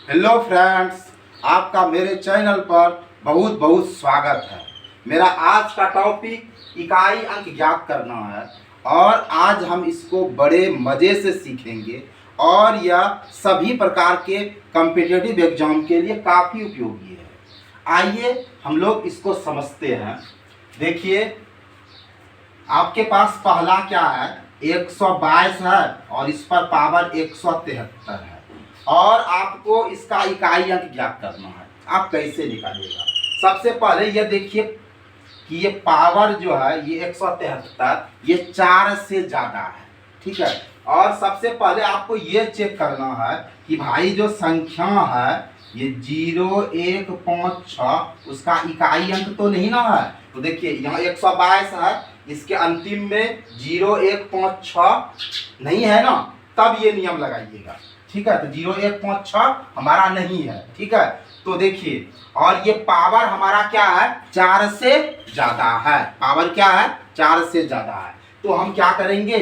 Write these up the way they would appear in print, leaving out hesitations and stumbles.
Hello friends, आपका मेरे channel पर बहुत बहुत स्वागत है। मेरा आज का टॉपिक इकाई अंक ज्ञात करना है और आज हम इसको बड़े मज़े से सीखेंगे और यह सभी प्रकार के कॉम्पिटिटिव एग्जाम के लिए काफ़ी उपयोगी है। आइए हम लोग इसको समझते हैं। देखिए, आपके पास पहला क्या है, 122 है और इस पर पावर 173 है और आपको इसका इकाई अंक ज्ञात करना है। आप कैसे निकालिएगा? सबसे पहले ये देखिए कि ये पावर जो है ये 173 ये 4 से ज़्यादा है, ठीक है। और सबसे पहले आपको ये चेक करना है कि भाई जो संख्या है ये 0156 उसका इकाई अंक तो नहीं ना है। तो देखिए यहाँ 122 है, इसके अंतिम में 0156 नहीं है ना, तब ये नियम लगाइएगा, ठीक है। तो 0156 हमारा नहीं है, ठीक है। तो देखिए, और ये पावर हमारा क्या है, 4 से ज़्यादा है। पावर क्या है, 4 से ज़्यादा है। तो हम क्या करेंगे,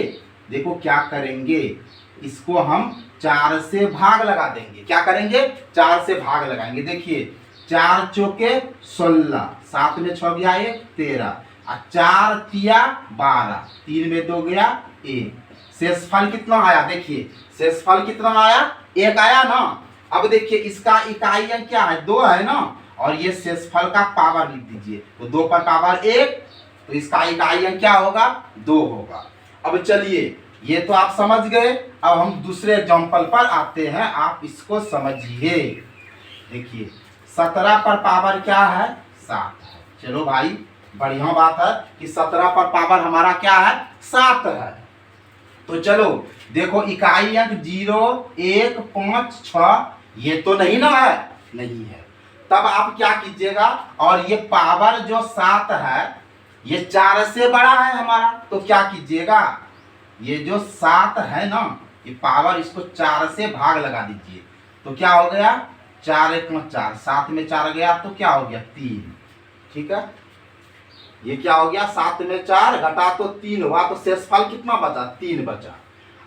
देखो क्या करेंगे, इसको हम 4 से भाग लगा देंगे। क्या करेंगे, 4 से भाग लगाएंगे। देखिए 4 चौके 16, 7 में 6 गया 1 13 और 4 तिया 12, 3 में 2 गया 1। शेषफल कितना आया, देखिए शेषफल कितना आया, 1 आया ना। अब देखिए इसका इकाई अंक क्या है, 2 है ना, और ये शेषफल का पावर लिख दीजिए। तो 2 पर पावर 1, तो इसका इकाई अंक क्या होगा, 2 होगा। अब चलिए ये तो आप समझ गए। अब हम दूसरे एग्जाम्पल पर आते हैं, आप इसको समझिए। देखिए 17 पर पावर क्या है, 7 है। चलो भाई, बढ़िया बात है कि 17 पर पावर हमारा क्या है, 7 है। तो चलो देखो इकाई अंक 0156 ये तो नहीं ना है, नहीं है। तब आप क्या कीजिएगा, और ये पावर जो 7 है ये 4 से बड़ा है हमारा, तो क्या कीजिएगा, ये जो 7 है ना, ये पावर इसको 4 से भाग लगा दीजिए। तो क्या हो गया, 4 1 4, 7 में 4 गया तो क्या हो गया, 3, ठीक है। ये क्या हो गया, 7 में 4 घटा तो 3 हुआ, तो शेषफल कितना बचा, 3 बचा।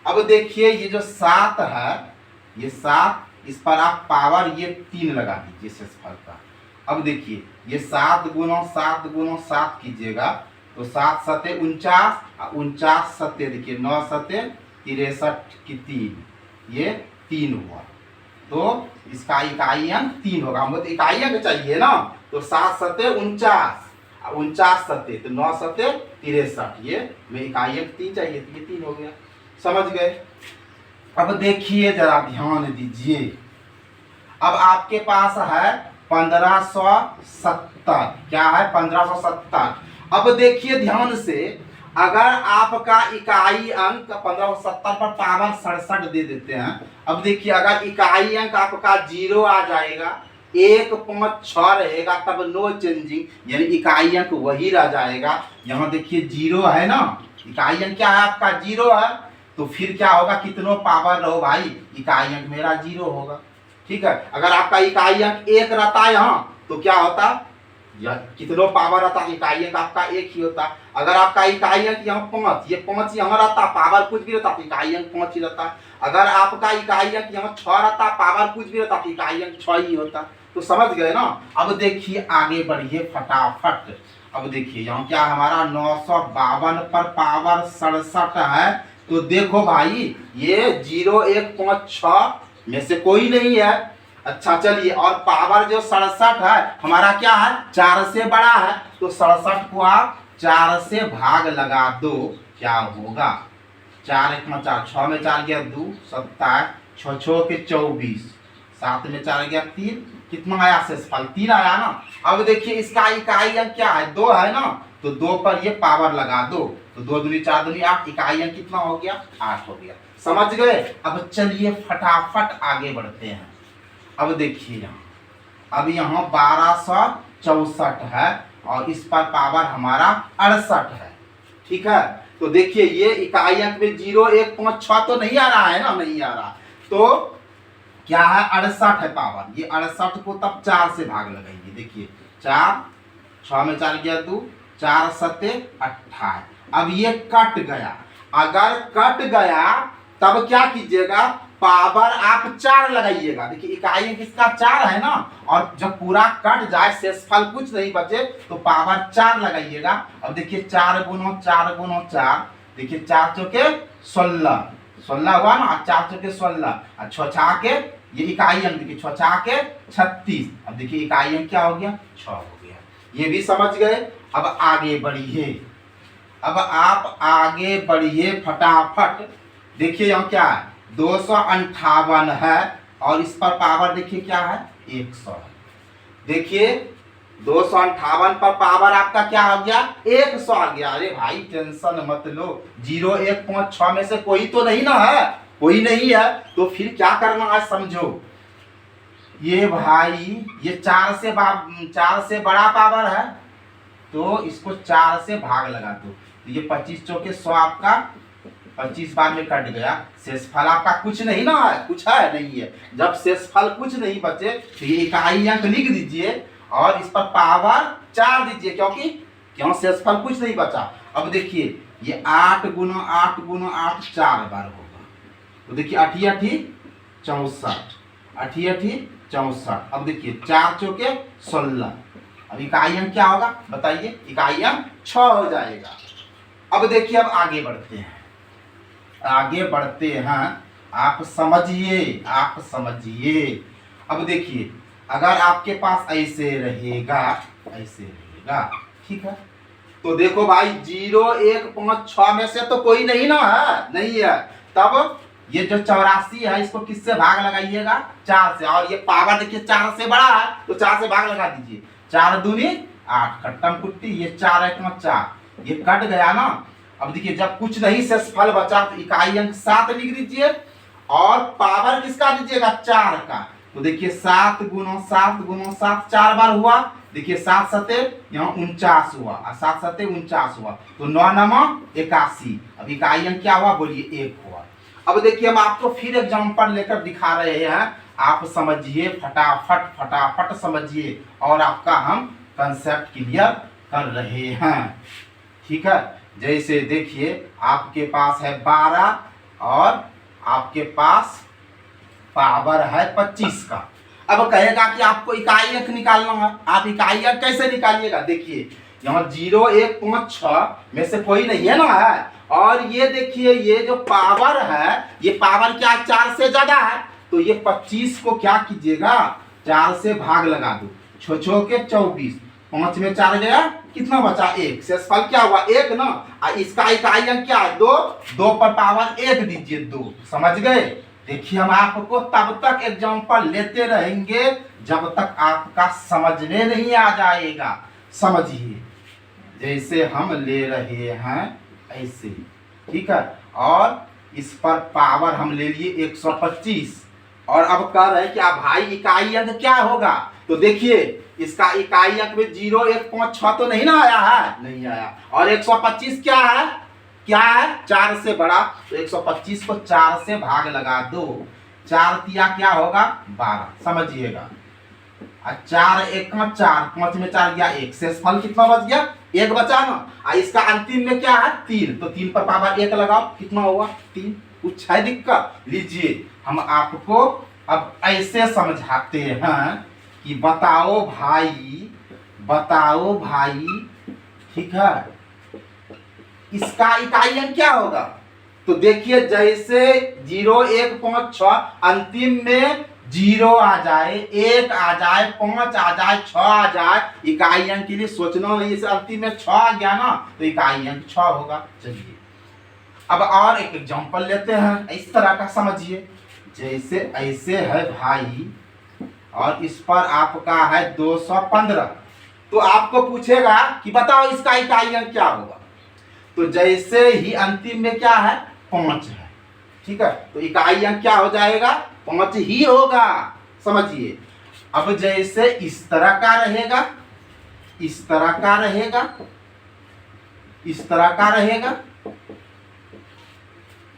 अब देखिए ये जो 7 है, ये 7, इस पर आप पावर ये 3 लगा दीजिए शेषफल का। अब देखिए ये 7 गुना 7 गुना 7 कीजिएगा, तो 7 सते 49 और 49 सते देखिए 9 सते 63 की 3, ये 3 हुआ। तो इसका इकाई अंक 3 होगा। हमको तो इकाई अंक चाहिए ना, तो 7 सते 49, 49 सते तो 9 सते 63, ये में इकाई अंक 3 चाहिए, तो ये 3 हो गया। समझ गए? अब देखिए जरा ध्यान दीजिए, अब आपके पास है 1570, क्या है 1570। अब देखिए ध्यान से, अगर आपका इकाई अंक 1570 पर पावर 67 दे देते हैं। अब देखिए अगर इकाई अंक आपका 0 आ जाएगा, 156 रहेगा, तब नो चेंजिंग, यानी इकाई अंक वही रह जाएगा। यहाँ देखिए 0 है ना, इकाई अंक क्या है आपका, 0 है। तो फिर क्या होगा, कितनों पावर रहो भाई, इकाई अंक मेरा 0 होगा, ठीक है। अगर आपका इकाई अंक 1 रहता है यहाँ, तो क्या होता, या कितनों पावर रहता, इकाई अंक आपका 1 ही होता। अगर आपका इकाई अंक यहाँ 5, ये 5 यहाँ रहता, पावर कुछ भी रहता, तो इकाई अंक 5 ही रहता। अगर आपका इकाई अंक यहाँ 6 रहता, पावर कुछ भी रहता, तो इकाई अंक 6 ही होता। तो समझ गए ना। अब देखिए आगे बढ़िए फटाफट। अब देखिए यहाँ क्या हमारा 952 पर पावर 67 है। तो देखो भाई ये 0156 में से कोई नहीं है। अच्छा चलिए, और पावर जो 67 है हमारा क्या है, 4 से बड़ा है। तो 67 को आप 4 से भाग लगा दो, क्या होगा, 4 1 4, 6 में 4 गया 2 27, 6 6 के 24, 7 में 4 गया 3, कितना आया शेषफल, 3 आया ना। अब देखिए इसका इकाई अंक क्या है, 2 है ना, तो 2 पर ये पावर लगा दो, तो 2 दूनी 4 दूनी 8, इकाई अंक कितना हो गया, 8 हो गया। समझ गए? अब चलिए फटाफट आगे बढ़ते हैं। अब देखिए यहाँ, अब यहाँ 1264 है और इस पर पावर हमारा 68 है, ठीक है। तो देखिए ये इकाई अंक में 0156 तो नहीं आ रहा है ना, नहीं आ रहा, तो क्या है 68 है पावर। ये 68 को तब 4 से भाग लगाइए। देखिए 4, 6 में 4 गया 2, 4 सते 28। अब ये कट गया, अगर कट गया तब क्या कीजिएगा, पावर आप 4 लगाइएगा। देखिए इकाई अंक इसका 4 है ना, और जब पूरा कट जाए शेषफल कुछ नहीं बचे तो पावर 4 लगाइएगा। अब देखिए 4 गुनो 4 गुनो 4, देखिए 4 चौके 16, 16 हुआ ना, 4 चौके 16, और 6 छा के ये इकाई अंक देखिए 6 छा के 36। अब देखिए इकाई अंक क्या हो गया, 6 हो गया। ये भी समझ गए। अब आगे बढ़िए, अब आप आगे बढ़िए फटाफट। देखिए यहाँ क्या है, 258 है, और इस पर पावर देखिए क्या है, 100 है। देखिए 258 पर पावर आपका क्या हो गया, 100 आ गया। अरे भाई टेंशन मत लो, 0 1 5 6 में से कोई तो नहीं ना है, कोई नहीं है, तो फिर क्या करना है समझो। ये भाई ये 4 से बड़ा पावर है, तो इसको 4 से भाग लगा दो, तो ये 25 चौके 100 आपका 25 बार में कट गया। शेषफल आपका कुछ नहीं ना है, कुछ है नहीं है। जब शेषफल कुछ नहीं बचे तो ये इकाई अंक लिख दीजिए और इस पर पावर 4 दीजिए, क्यों शेषफल कुछ नहीं बचा। अब देखिए ये 8 गुना 8 गुना 8 4 बार होगा, तो देखिए 8 8 64, 8 8 64। अब देखिए 4 चौके 16, अब इकाई अंक क्या होगा बताइए, इकाई अंक 6 हो जाएगा। अब देखिए अब आगे बढ़ते हैं, आगे बढ़ते हैं, आप समझिए, आप समझिए। अब देखिए अगर आपके पास ऐसे रहेगा, ऐसे रहेगा, ठीक है, तो देखो भाई 0 1 5 6 में से तो कोई नहीं ना है, नहीं है। तब ये जो 84 है इसको किससे भाग लगाइएगा, 4 से, और ये पावर देखिए 4 से बड़ा है तो 4 से भाग लगा दीजिए। 4 दूनी 8, खट्टम कुट्टी, ये 4 1 4, ये कट गया ना। अब देखिए जब कुछ नहीं शेषफल बचा तो इकाई अंक 7 लिख दीजिए, और पावर किसका दीजिएगा, 4 का। तो देखिए 7 गुनो 7 गुनो 7 4 बार हुआ, देखिए 7 7 यहाँ 49 हुआ, और 7 7 49 हुआ, तो 9 9 81। अब इकाई अंक क्या हुआ बोलिए, 1 हुआ। अब देखिए हम आपको फिर एग्जांपल लेकर दिखा रहे हैं, आप समझिए, फटाफट फटाफट समझिए, और आपका हम कंसेप्ट क्लियर कर रहे हैं, ठीक है। जैसे देखिए आपके पास है 12 और आपके पास पावर है 25 का। अब कहेगा कि आपको इकाई अंक निकालना है, आप इकाई अंक कैसे निकालिएगा। देखिए यहाँ 0 1 5 6 में से कोई नहीं है ना है, और ये देखिए ये जो पावर है, ये पावर क्या 4 से ज्यादा है, तो ये 25 को क्या कीजिएगा, 4 से भाग लगा दो, 6 6 के 24, 5 में 4 गया, कितना बचा 1, शेषफल क्या हुआ 1 ना। इसका इकाई अंक क्या है 2, 2 पर पावर 1 दीजिए 2, समझ गए। देखिए हम आपको तब तक एग्जांपल लेते रहेंगे जब तक आपका समझ में नहीं आ जाएगा। समझिए जैसे हम ले रहे हैं ऐसे, ठीक है, और इस पर पावर हम ले लिए 125, और अब कह रहे हैं कि आप भाई इकाई अंक क्या होगा, तो देखिए इसका इकाई अंक में 0 1 5 6 तो नहीं ना आया है, नहीं आया, और 125 क्या है, क्या है 4 से बड़ा, तो 125 को 4 से भाग लगा दो, 4 तिया क्या होगा 12, समझिएगा। 4 1 4, 5 में 4 गया 1, शेषफल कितना बच गया 1 बचा ना। इसका अंतिम में क्या है 3, तो 3 पर पावर 1 लगाओ, कितना हुआ 3। कुछ है दिक्कत, लीजिए हम आपको अब ऐसे समझाते हैं कि बताओ भाई, बताओ भाई, ठीक है, इसका इकाई अंक क्या होगा। तो देखिए जैसे 0 1 5 6 अंतिम में 0 आ जाए, 1 आ जाए, 5 आ जाए, 6 आ जाए, इकाई अंक के लिए सोचना नहीं, इसे अंतिम में 6 आ गया ना तो इकाई अंक 6 होगा। चलिए अब और एक एग्जांपल लेते हैं, इस तरह का समझिए। जैसे ऐसे है भाई, और इस पर आपका है 215, तो आपको पूछेगा कि बताओ इसका इकाई अंक क्या होगा। तो जैसे ही अंतिम में क्या है 5 है, ठीक है, तो इकाई अंक क्या हो जाएगा 5 ही होगा, समझिए। अब जैसे इस तरह का रहेगा, इस तरह का रहेगा, इस तरह का रहेगा,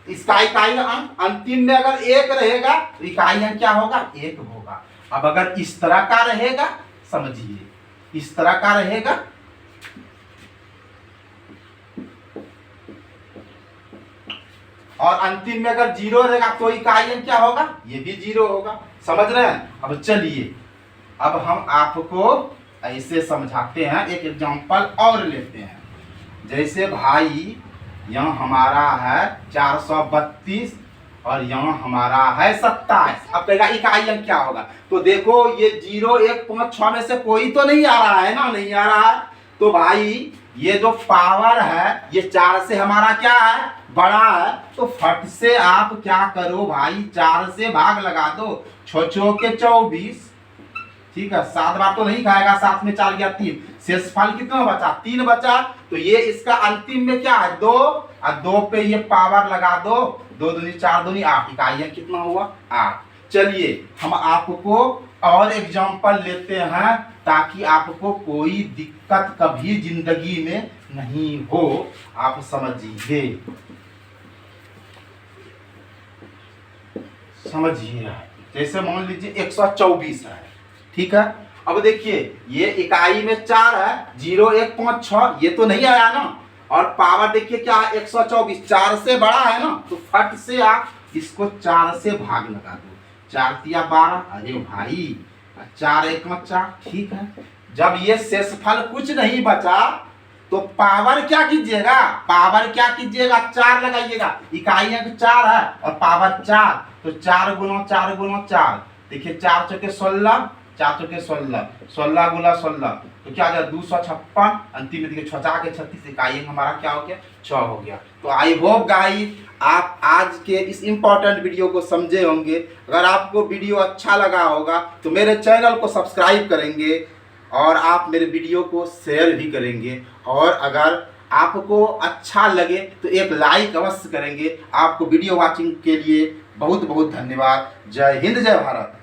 इसका इकाई अंक अंतिम में अगर 1 रहेगा तो इकाई अंक क्या होगा 1 होगा। अब अगर इस तरह का रहेगा, समझिए इस तरह का रहेगा, और अंतिम में अगर जीरो रहेगा तो इकाई अंक क्या होगा, ये भी जीरो होगा। समझ रहे हैं। अब चलिए अब हम आपको ऐसे समझाते हैं, एक एग्जांपल और लेते हैं। जैसे भाई यहाँ हमारा है 432 और यहाँ हमारा है 27। अब कहेगा इकाई अंक क्या होगा, तो देखो ये 0 1 5 6 में से कोई तो नहीं आ रहा है ना, नहीं आ रहा है। तो भाई ये जो पावर है ये 4 से हमारा क्या है, बड़ा है। तो फट से आप क्या करो भाई, 4 से भाग लगा दो, 6 6 के 24। ठीक है, 7 बार तो नहीं खाएगा, 7 में 4 गया 3, शेषफल कितना बचा, 3 बचा। तो ये इसका अंतिम में क्या है, 2, और 2 पे ये पावर लगा दो, 2 दूनी 4 दूनी 8, इकाई कितना हुआ 8। चलिए हम आपको और एग्जांपल लेते हैं ताकि आपको कोई दिक्कत कभी जिंदगी में नहीं हो, आप समझिए। जैसे मान लीजिए 124 है, ठीक है। अब देखिए ये इकाई में 4 है, 0 1 5 6, ये तो नहीं आया ना। और पावर देखिए क्या है 124, 4 से बड़ा है ना। तो फट से आप इसको 4 से भाग लगा दो, 4 तिया 12। अरे भाई 4 1 4, ठीक है। जब ये शेषफल कुछ नहीं बचा तो पावर क्या कीजिएगा, पावर क्या कीजिएगा, 4 लगाइएगा। इकाई अंक 4 है और पावर 4, तो 4 गुना 4 गुना 4। देखिए 4 चौके 16, 4 चौके 16, 16 गुना 16, तो क्या आ गया 256। अंतिम में देखिए 6 के 36, इकाई अंक हमारा क्या हो गया, 6 हो गया। तो आई होप गाइस आप आज के इस इम्पोर्टेंट वीडियो को समझे होंगे। अगर आपको वीडियो अच्छा लगा होगा तो मेरे चैनल को सब्सक्राइब करेंगे और आप मेरे वीडियो को शेयर भी करेंगे। और अगर आपको अच्छा लगे तो एक लाइक अवश्य करेंगे। आपको वीडियो वॉचिंग के लिए बहुत बहुत धन्यवाद। जय हिंद, जय भारत।